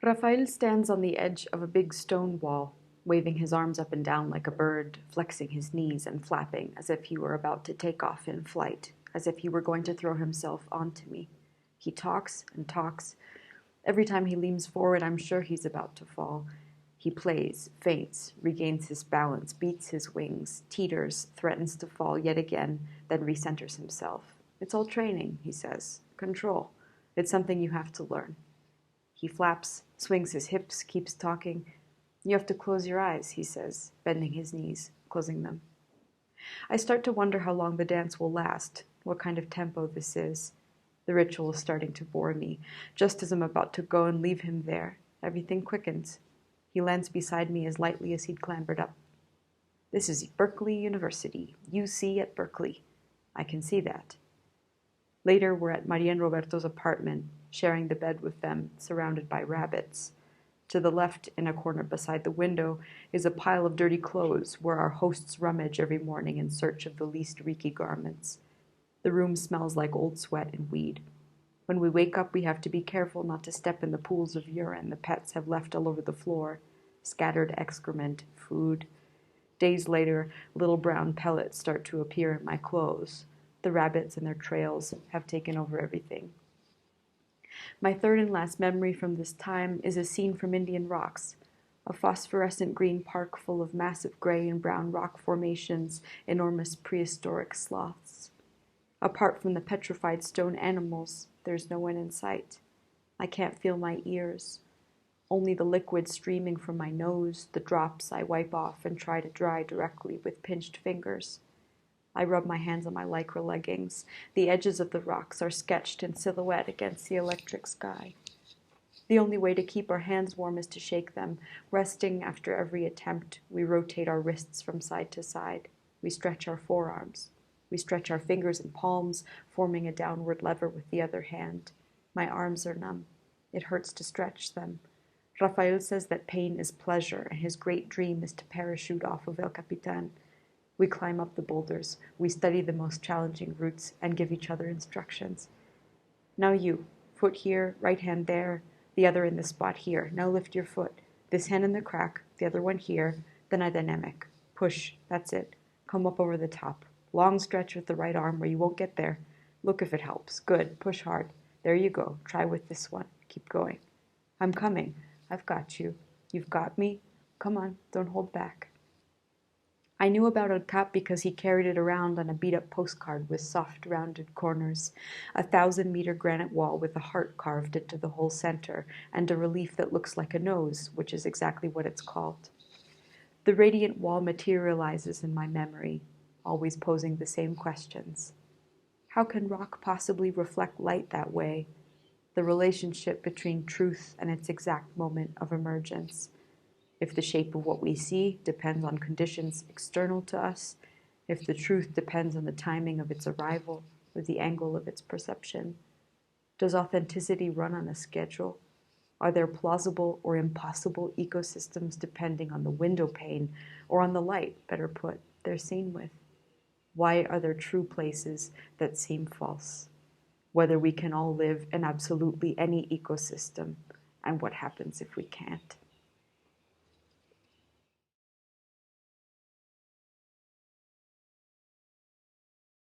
Rafael stands on the edge of a big stone wall, waving his arms up and down like a bird, flexing his knees and flapping as if he were about to take off in flight, as if he were going to throw himself onto me. He talks and talks. Every time he leans forward, I'm sure he's about to fall. He plays, faints, regains his balance, beats his wings, teeters, threatens to fall yet again, then recenters himself. It's all training, he says. Control. It's something you have to learn. He flaps, swings his hips, keeps talking. You have to close your eyes, he says, bending his knees, closing them. I start to wonder how long the dance will last, what kind of tempo this is. The ritual is starting to bore me. Just as I'm about to go and leave him there, everything quickens. He lands beside me as lightly as he'd clambered up. This is Berkeley University, UC at Berkeley. I can see that. Later, we're at Maria and Roberto's apartment, sharing the bed with them, surrounded by rabbits. To the left, in a corner beside the window, is a pile of dirty clothes where our hosts rummage every morning in search of the least reeky garments. The room smells like old sweat and weed. When we wake up, we have to be careful not to step in the pools of urine the pets have left all over the floor, scattered excrement, food. Days later, little brown pellets start to appear in my clothes. The rabbits and their trails have taken over everything. My third and last memory from this time is a scene from Indian Rocks, a phosphorescent green park full of massive gray and brown rock formations, enormous prehistoric sloths. Apart from the petrified stone animals, there's no one in sight. I can't feel my ears. Only the liquid streaming from my nose, the drops I wipe off and try to dry directly with pinched fingers. I rub my hands on my lycra leggings. The edges of the rocks are sketched in silhouette against the electric sky. The only way to keep our hands warm is to shake them. Resting after every attempt, we rotate our wrists from side to side. We stretch our forearms. We stretch our fingers and palms, forming a downward lever with the other hand. My arms are numb. It hurts to stretch them. Rafael says that pain is pleasure, and his great dream is to parachute off of El Capitan. We climb up the boulders. We study the most challenging routes and give each other instructions. Now you, foot here, right hand there, the other in the spot here. Now lift your foot. This hand in the crack, the other one here, then a dynamic. Push, that's it. Come up over the top. Long stretch with the right arm where you won't get there. Look if it helps. Good, push hard. There you go. Try with this one. Keep going. I'm coming. I've got you. You've got me. Come on, don't hold back. I knew about El Cap because he carried it around on a beat-up postcard with soft, rounded corners, a 1,000-meter granite wall with a heart carved into the whole center, and a relief that looks like a nose, which is exactly what it's called. The radiant wall materializes in my memory, always posing the same questions. How can rock possibly reflect light that way? The relationship between truth and its exact moment of emergence. If the shape of what we see depends on conditions external to us, if the truth depends on the timing of its arrival or the angle of its perception. Does authenticity run on a schedule? Are there plausible or impossible ecosystems depending on the window pane or on the light, better put, they're seen with? Why are there true places that seem false? Whether we can all live in absolutely any ecosystem, and what happens if we can't?